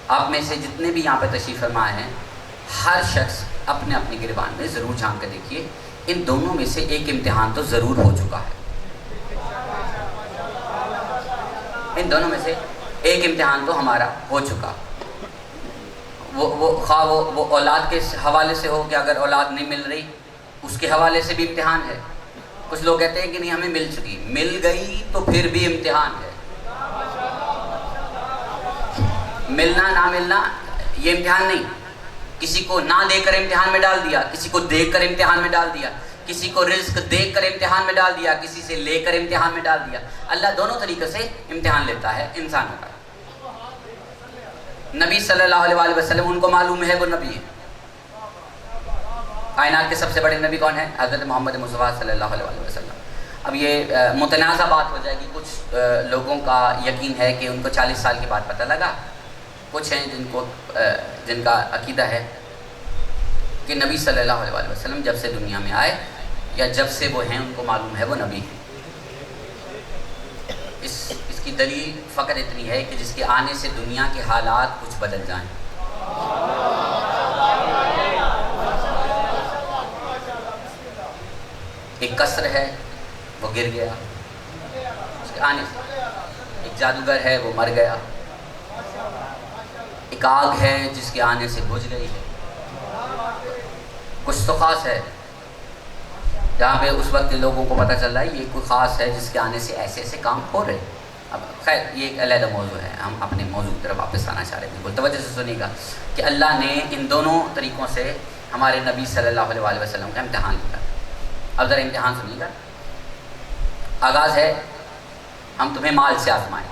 آپ میں سے جتنے بھی یہاں پہ تشریف فرما ہیں، ہر شخص اپنے اپنی گریبان میں ضرور جھانک کر دیکھیے، ان دونوں میں سے ایک امتحان تو ضرور ہو چکا ہے۔ ان دونوں میں سے ایک امتحان تو ہمارا ہو چکا، خواہ وہ اولاد کے حوالے سے ہو کہ اگر اولاد نہیں مل رہی اس کے حوالے سے بھی امتحان ہے۔ کچھ لوگ کہتے ہیں کہ نہیں ہمیں مل چکی، مل گئی تو پھر بھی امتحان ہے۔ ملنا نہ ملنا یہ امتحان نہیں، کسی کو نہ دے کر امتحان میں ڈال دیا، کسی کو دے کر امتحان میں ڈال دیا، کسی کو رزق دے کر امتحان میں ڈال دیا، کسی سے لے کر امتحان میں ڈال دیا۔ اللہ دونوں طریقے سے امتحان لیتا ہے انسانوں کا۔ نبی صلی اللہ علیہ وآلہ وسلم ان کو معلوم ہے وہ نبی ہے۔ کائنات کے سب سے بڑے نبی کون ہیں؟ حضرت محمد مصطفیٰ صلی اللہ علیہ وآلہ وسلم۔ اب یہ متنازع بات ہو جائے گی، کچھ لوگوں کا یقین ہے کہ ان کو 40 سال کے بعد پتہ لگا، کچھ ہیں جن کا عقیدہ ہے کہ نبی صلی اللہ علیہ وآلہ وسلم جب سے دنیا میں آئے یا جب سے وہ ہیں ان کو معلوم ہے وہ نبی ہیں۔ اس کی دلیل فقط اتنی ہے کہ جس کے آنے سے دنیا کے حالات کچھ بدل جائیں۔ ایک قصر ہے وہ گر گیا اس کے آنے سے، ایک جادوگر ہے وہ مر گیا، ایک آگ ہے جس کے آنے سے بجھ گئی ہے۔ کچھ تو خاص ہے جہاں پہ اس وقت لوگوں کو پتہ چل رہا ہے یہ کوئی خاص ہے جس کے آنے سے ایسے ایسے کام ہو رہے۔ اب خیر یہ ایک علیحدہ موضوع ہے، ہم اپنے موضوع کی طرف واپس آنا چاہ رہے ہیں۔ بالکل توجہ سے سنیے گا کہ اللہ نے ان دونوں طریقوں سے ہمارے نبی صلی اللہ علیہ وآلہ وسلم کا امتحان لیا۔ اب ذرا امتحان سنیے گا۔ آغاز ہے ہم تمہیں مال سے آزمائیں۔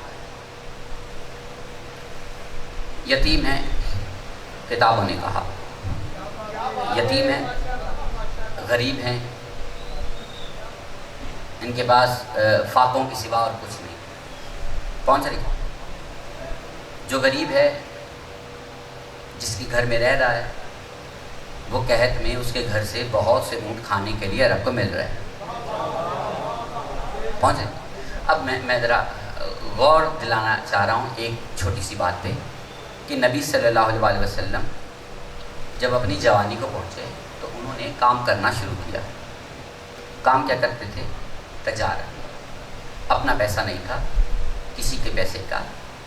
یتیم ہیں، کتابوں نے کہا یتیم ہیں، غریب ہیں، ان کے پاس فاقوں کے سوا اور کچھ نہیں۔ کون سا لکھا؟ جو غریب ہے، جس کے گھر میں رہ رہا ہے، وہ قحط میں اس کے گھر سے بہت سے اونٹ کھانے کے لیے عرب کو مل رہے ہیں۔ پہنچے؟ اب میں ذرا غور دلانا چاہ رہا ہوں ایک چھوٹی سی بات پہ کہ نبی صلی اللہ علیہ وآلہ وسلم جب اپنی جوانی کو پہنچے تو انہوں نے کام کرنا شروع کیا۔ کام کیا کرتے تھے؟ تجارت۔ اپنا پیسہ نہیں تھا، کسی کے پیسے کا،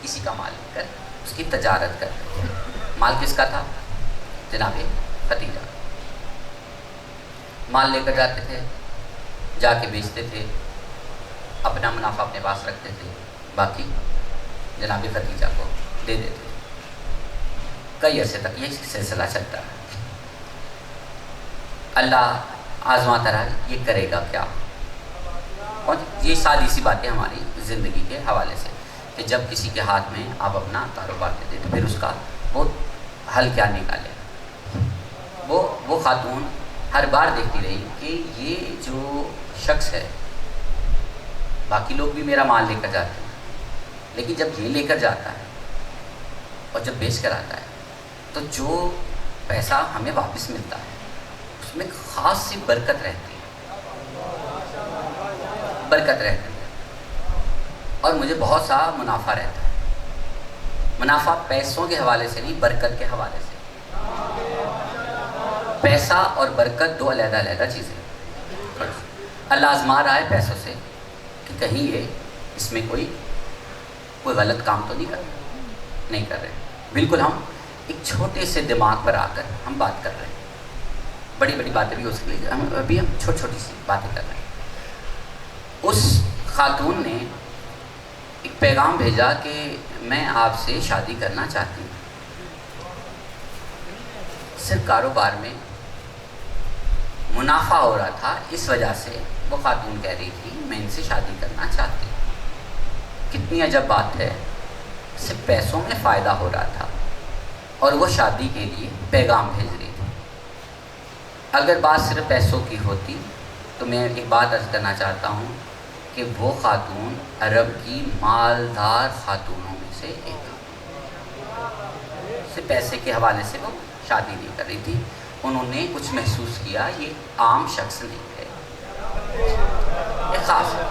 کسی کا مال لے کر اس کی تجارت کرتے تھے۔ مال کس کا تھا؟ جناب ختیجہ۔ مال لے کر جاتے تھے، جا کے بیچتے تھے، اپنا منافع اپنے پاس رکھتے تھے، باقی جناب ختیجہ کو دے دیتے تھے۔ کئی عرصے تک یہ سلسلہ چلتا ہے۔ اللہ آزماتا رہا یہ کرے گا کیا۔ اور یہ سادی سی باتیں ہماری زندگی کے حوالے سے کہ جب کسی کے ہاتھ میں آپ اپنا کاروبار دے دیں تو پھر اس کا وہ حل کیا نکالے۔ وہ خاتون ہر بار دیکھتی رہی کہ یہ جو شخص ہے، باقی لوگ بھی میرا مال لے کر جاتے ہیں، لیکن جب یہ لے کر جاتا ہے اور جب بیچ کر آتا ہے تو جو پیسہ ہمیں واپس ملتا ہے اس میں خاص سی برکت رہتی ہے، اور مجھے بہت سا منافع رہتا ہے۔ منافع پیسوں کے حوالے سے نہیں، برکت کے حوالے سے۔ پیسہ اور برکت دو علیحدہ علیحدہ چیزیں۔ اللہ آزما رہا ہے پیسوں سے کہ کہیں یہ اس میں کوئی غلط کام تو نہیں کر رہے۔ بالکل ہم ایک چھوٹے سے دماغ پر آ کر ہم بات کر رہے ہیں، بڑی بڑی باتیں بھی ہو سکتی ہیں، ابھی ہم چھوٹی سی باتیں کر رہے ہیں۔ اس خاتون نے ایک پیغام بھیجا کہ میں آپ سے شادی کرنا چاہتی ہوں۔ صرف کاروبار میں منافع ہو رہا تھا، اس وجہ سے وہ خاتون کہہ رہی تھی میں ان سے شادی کرنا چاہتی ہوں۔ کتنی عجب بات ہے، صرف پیسوں میں فائدہ ہو رہا تھا اور وہ شادی کے لیے پیغام بھیج رہی تھی۔ اگر بات صرف پیسوں کی ہوتی تو میں ایک بات عرض کرنا چاہتا ہوں کہ وہ خاتون عرب کی مالدار خاتونوں میں سے ایک، صرف پیسے کے حوالے سے وہ شادی نہیں کر رہی تھی۔ انہوں نے کچھ محسوس کیا یہ عام شخص نہیں ہے، یہ خاص ہے۔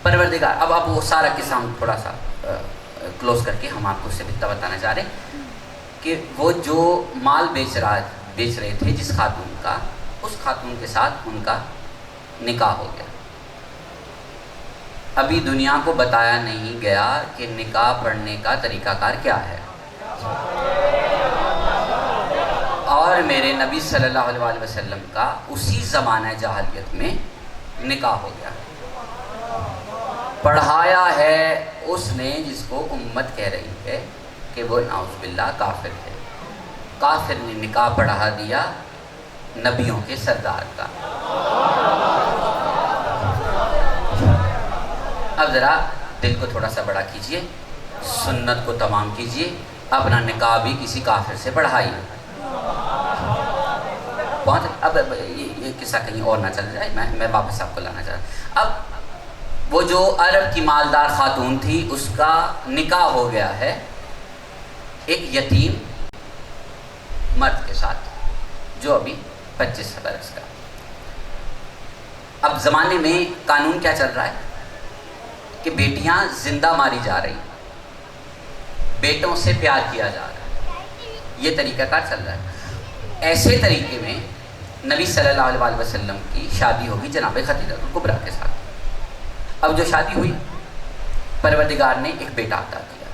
پروردگار، اب وہ سارا قصہ ہم تھوڑا سا کلوز کر کے ہم آپ کو اس سے بھی بتانا چاہ رہے ہیں کہ وہ جو مال بیچ رہے تھے جس خاتون کا، اس خاتون کے ساتھ ان کا نکاح ہو گیا. ابھی دنیا کو بتایا نہیں گیا کہ نکاح پڑھنے کا طریقہ کار کیا ہے، اور میرے نبی صلی اللہ علیہ وسلم کا اسی زمانہ جاہلیت میں نکاح ہو گیا. پڑھایا ہے اس نے جس کو امت کہہ رہی ہے کہ وہ نعوذ باللہ کافر ہے. کافر نے نکاح پڑھا دیا نبیوں کے سردار کا. اب ذرا دل کو تھوڑا سا بڑا کیجئے، سنت کو تمام کیجئے، اپنا نکاح بھی کسی کافر سے پڑھائیے. اب یہ قصہ کہیں اور نہ چل جائے، میں واپس آپ کو لانا چاہ رہا. اب وہ جو عرب کی مالدار خاتون تھی اس کا نکاح ہو گیا ہے ایک یتیم مرد کے ساتھ جو ابھی 25 برس کا. اب زمانے میں قانون کیا چل رہا ہے کہ بیٹیاں زندہ ماری جا رہی، بیٹوں سے پیار کیا جا رہا ہے، یہ طریقہ کار چل رہا ہے. ایسے طریقے میں نبی صلی اللہ علیہ وسلم کی شادی ہوگی جناب خدیجہ کبریٰ کے ساتھ. اب جو شادی ہوئی، پروردگار نے ایک بیٹا عطا کیا.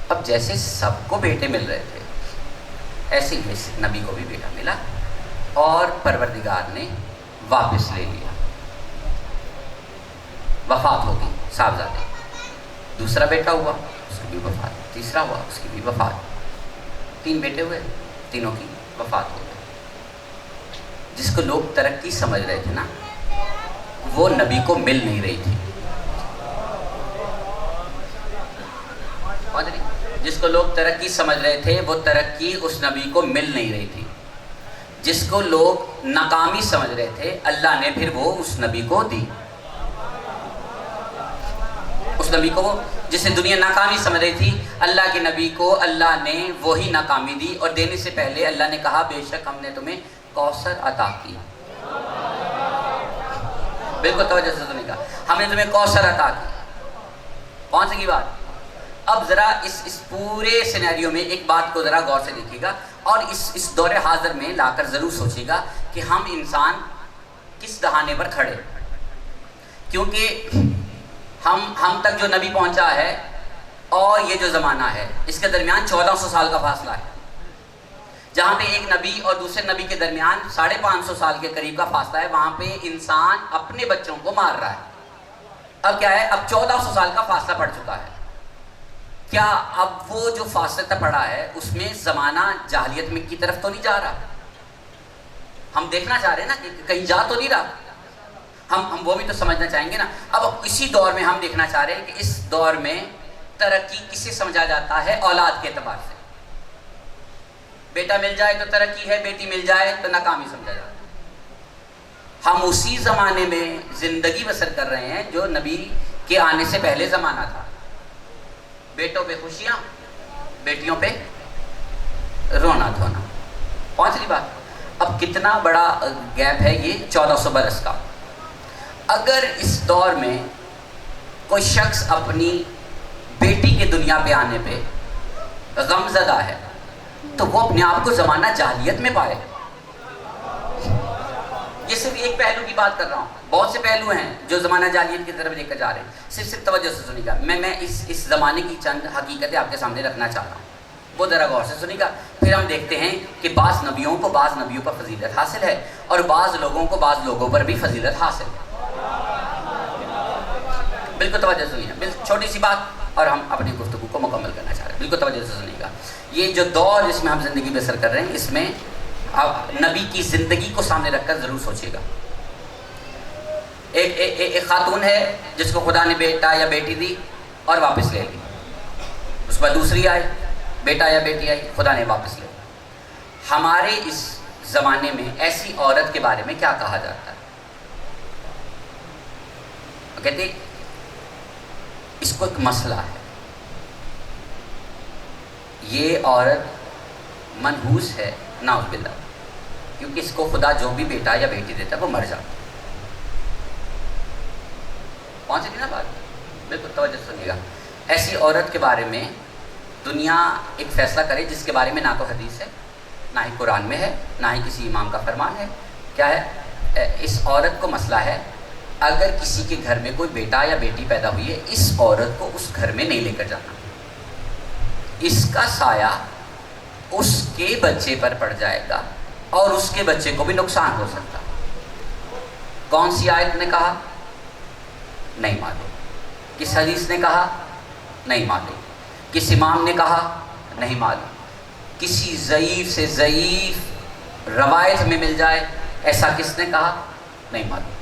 اب جیسے سب کو بیٹے مل رہے تھے ایسے ہی نبی کو بھی بیٹا ملا، اور پروردگار نے واپس لے لیا. وفات ہو گئی صاحبزادے. دوسرا بیٹا ہوا، اس کی بھی وفات. تیسرا ہوا، اس کی بھی وفات. 3 بیٹے ہوئے، تینوں کی وفات ہو گئی. جس کو لوگ ترقی سمجھ رہے تھے نا، وہ نبی کو مل نہیں رہی تھی. جس کو لوگ ترقی سمجھ رہے تھے وہ ترقی اس نبی کو مل نہیں رہی تھی. جس کو لوگ ناکامی سمجھ رہے تھے اللہ نے پھر وہ اس نبی کو دی. اس نبی کو، جسے دنیا ناکامی سمجھ رہی تھی، اللہ کے نبی کو اللہ نے وہی ناکامی دی. اور دینے سے پہلے اللہ نے کہا بے شک ہم نے تمہیں کوثر عطا کی. بالکل توجہ سے سنیے گا، ہم نے تمہیں کوثر عطا کی. کون سی کی بات؟ اب ذرا اس پورے سینیریو میں ایک بات کو ذرا غور سے دیکھیے گا، اور اس دور حاضر میں لا کر ضرور سوچیے گا کہ ہم انسان کس دہانے پر کھڑے. کیونکہ ہم تک جو نبی پہنچا ہے اور یہ جو زمانہ ہے اس کے درمیان 1400 سال کا فاصلہ ہے. جہاں پہ ایک نبی اور دوسرے نبی کے درمیان 550 سال کے قریب کا فاصلہ ہے، وہاں پہ انسان اپنے بچوں کو مار رہا ہے. اب کیا ہے، اب 1400 سال کا فاصلہ پڑ چکا ہے. کیا اب وہ جو فاصلہ پڑا ہے اس میں زمانہ جاہلیت میں کی طرف تو نہیں جا رہا؟ ہم دیکھنا چاہ رہے ہیں نا کہ کہیں جا تو نہیں رہا. ہم وہ بھی تو سمجھنا چاہیں گے نا. اب اسی دور میں ہم دیکھنا چاہ رہے ہیں کہ اس دور میں ترقی کسے سمجھا جاتا ہے؟ اولاد کے اعتبار سے. بیٹا مل جائے تو ترقی ہے، بیٹی مل جائے تو ناکامی سمجھا جاتا ہے. ہم اسی زمانے میں زندگی بسر کر رہے ہیں جو نبی کے آنے سے پہلے زمانہ تھا. بیٹوں پہ خوشیاں، بیٹیوں پہ رونا دھونا. پہنچ رہی بات؟ اب کتنا بڑا گیپ ہے یہ 1400 برس کا. اگر اس دور میں کوئی شخص اپنی بیٹی کے دنیا پہ آنے پہ غم زدہ ہے تو وہ اپنے آپ کو زمانہ جاہلیت میں پائے. یہ صرف ایک پہلو کی بات کر رہا ہوں، بہت سے پہلو ہیں جو زمانہ جاہلیت کی طرف لے کر جا رہے ہیں. صرف توجہ سے سنیے گا، میں اس زمانے کی چند حقیقتیں آپ کے سامنے رکھنا چاہ رہا ہوں، وہ ذرا غور سے سنیے گا. پھر ہم دیکھتے ہیں کہ بعض نبیوں کو بعض نبیوں پر فضیلت حاصل ہے اور بعض لوگوں کو بعض لوگوں پر بھی فضیلت حاصل ہے. بالکل توجہ سے سنیے، بالکل چھوٹی سی بات اور ہم اپنی گفتگو کو مکمل کرنا چاہ رہے ہیں. بالکل توجہ سے سنیے گا. یہ جو دور جس میں ہم زندگی بسر کر رہے ہیں اس میں آپ نبی کی زندگی کو سامنے رکھ کر ضرور سوچیے گا. ایک خاتون ہے جس کو خدا نے بیٹا یا بیٹی دی اور واپس لے لی. اس پر دوسری آئی، بیٹا یا بیٹی آئی، خدا نے واپس لے لی. ہمارے اس زمانے میں ایسی عورت کے بارے میں کیا کہا جاتا ہے؟ کہتے اس کو ایک مسئلہ ہے، یہ عورت منحوس ہے نعوذ باللہ، کیونکہ اس کو خدا جو بھی بیٹا یا بیٹی دیتا ہے وہ مر جاتا ہے. پہنچے گی نا بات؟ بالکل توجہ سنیے گا. ایسی عورت کے بارے میں دنیا ایک فیصلہ کرے جس کے بارے میں نہ تو حدیث ہے، نہ ہی قرآن میں ہے، نہ ہی کسی امام کا فرمان ہے. کیا ہے؟ اس عورت کو مسئلہ ہے اگر کسی کے گھر میں کوئی بیٹا یا بیٹی پیدا ہوئی ہے، اس عورت کو اس گھر میں نہیں لے کر جانا. اس کا سایہ اس کے بچے پر پڑ جائے گا اور اس کے بچے کو بھی نقصان ہو سکتا. کون سی آیت نے کہا؟ نہیں معلوم. کس حدیث نے کہا؟ نہیں معلوم. کس امام نے کہا؟ نہیں معلوم. کسی ضعیف سے ضعیف روایت میں مل جائے ایسا کس نے کہا؟ نہیں معلوم.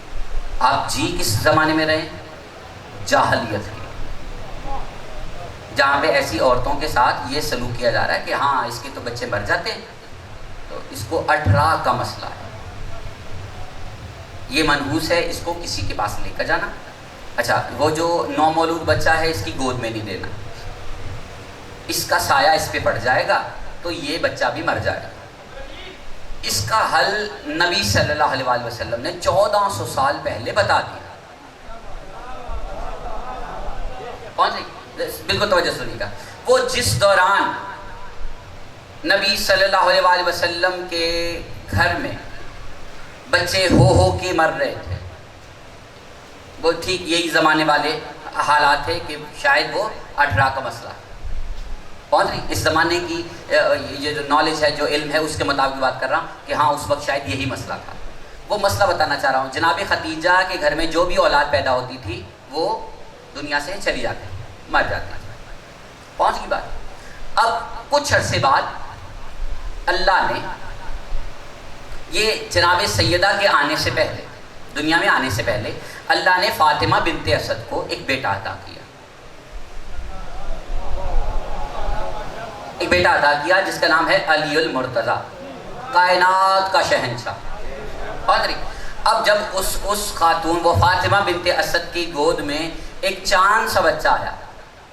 آپ جی کس زمانے میں رہیں؟ جاہلیت کے، جہاں پہ ایسی عورتوں کے ساتھ یہ سلوک کیا جا رہا ہے کہ ہاں اس کے تو بچے مر جاتے ہیں، تو اس کو 18 کا مسئلہ ہے، یہ منحوس ہے، اس کو کسی کے پاس لے کر جانا. اچھا، وہ جو نومولود بچہ ہے اس کی گود میں نہیں دینا، اس کا سایہ اس پہ پڑ جائے گا تو یہ بچہ بھی مر جائے گا. اس کا حل نبی صلی اللہ علیہ وسلم نے 1400 سال پہلے بتا دیا. کون سی؟ بالکل توجہ سنیے گا. وہ جس دوران نبی صلی اللہ علیہ وسلم کے گھر میں بچے ہو کے مر رہے تھے، وہ ٹھیک یہی زمانے والے حالات تھے کہ شاید وہ 18 کا مسئلہ پہنچ رہی. اس زمانے کی یہ جو نالج ہے، جو علم ہے، اس کے مطابق بات کر رہا ہوں کہ ہاں اس وقت شاید یہی مسئلہ تھا. وہ مسئلہ بتانا چاہ رہا ہوں. جناب خدیجہ کے گھر میں جو بھی اولاد پیدا ہوتی تھی وہ دنیا سے چلی جاتی، مر جاتی. پہنچ کی بات. اب کچھ عرصے بعد اللہ نے یہ جناب سیدہ کے آنے سے پہلے، دنیا میں آنے سے پہلے، اللہ نے فاطمہ بنت اسد کو ایک بیٹا عطا کیا. ایک بیٹا عطا کیا جس کا نام ہے علی المرتضیٰ، کائنات کا شہنشاہ. اب جب اس خاتون وہ فاطمہ بنت اسد کی گود میں ایک چاند سا بچہ آیا،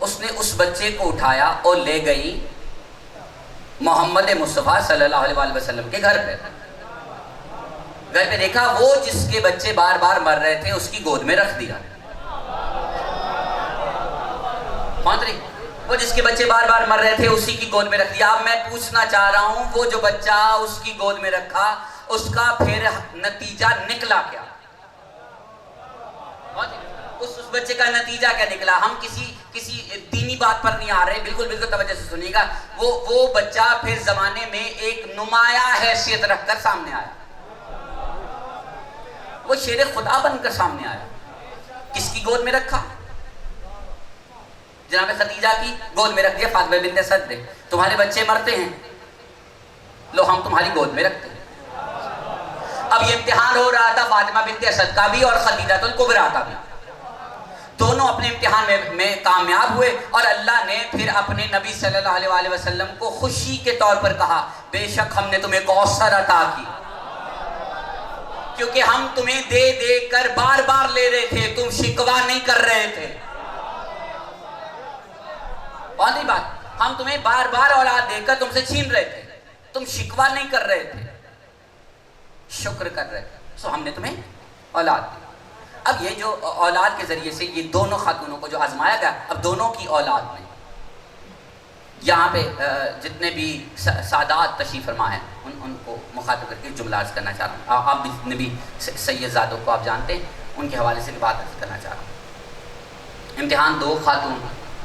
اس نے اس بچے کو اٹھایا اور لے گئی محمد مصطفیٰ صلی اللہ علیہ وسلم کے گھر پہ. گھر پہ دیکھا وہ جس کے بچے بار بار مر رہے تھے اس کی گود میں رکھ دیا. وہ جس کے بچے بار بار مر رہے تھے اسی کی گود میں رکھ دیا. اب میں پوچھنا چاہ رہا ہوں وہ جو بچہ اس کی گود میں رکھا اس کا پھر نتیجہ نکلا کیا؟ اس بچے کا نتیجہ کیا نکلا؟ ہم کسی دینی بات پر نہیں آ رہے، بالکل توجہ سے سنیے گا. وہ بچہ پھر زمانے میں ایک نمایاں حیثیت رکھ کر سامنے آیا، وہ شیر خدا بن کر سامنے آیا. کس کی گود میں رکھا؟ جناب خدیجہ کی گود میں رکھ دیا. فاطمہ بنت اسد نے، تمہارے بچے مرتے ہیں، لو ہم تمہاری گود میں رکھتے ہیں. اب یہ امتحان ہو رہا تھا فاطمہ بنت اسد کا بھی اور خدیجہ الکبریٰ کا بھی. دونوں اپنے امتحان میں کامیاب ہوئے اور اللہ نے پھر اپنے نبی صلی اللہ علیہ وسلم کو خوشی کے طور پر کہا بے شک ہم نے تمہیں کوثر عطا کی، کیونکہ ہم تمہیں دے دے کر بار بار لے رہے تھے، تم شکوہ نہیں کر رہے تھے. واضح بات، ہم تمہیں بار بار اولاد دے کر تم سے چھین رہے تھے، تم شکوہ نہیں کر رہے تھے، شکر کر رہے تھے، سو ہم نے تمہیں اولاد دی. اب یہ جو اولاد کے ذریعے سے یہ دونوں خاتونوں کو جو آزمایا گیا، اب دونوں کی اولاد میں یہاں پہ جتنے بھی سادات تشریف فرما ہیں ان کو مخاطب کر کے جملہ عرض کرنا چاہ رہا ہوں. آپ بھی جتنے بھی سید زادوں کو آپ جانتے ہیں ان کے حوالے سے بھی بات عرض کرنا چاہ رہا ہوں. امتحان دو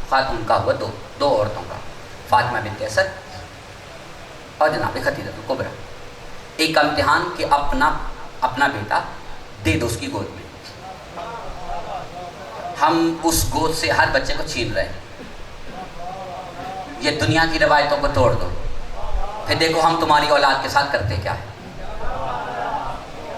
خاتون کا ہوا، دو عورتوں کا، فاطمہ بنت اسد اور جناب خدیجہ الکبریٰ. ایک کا امتحان کہ اپنا بیٹا دے دو اس کی گود میں، ہم اس گود سے ہر بچے کو چھین رہے ہیں، یہ دنیا کی روایتوں کو توڑ دو، پھر دیکھو ہم تمہاری اولاد کے ساتھ کرتے کیا ہے.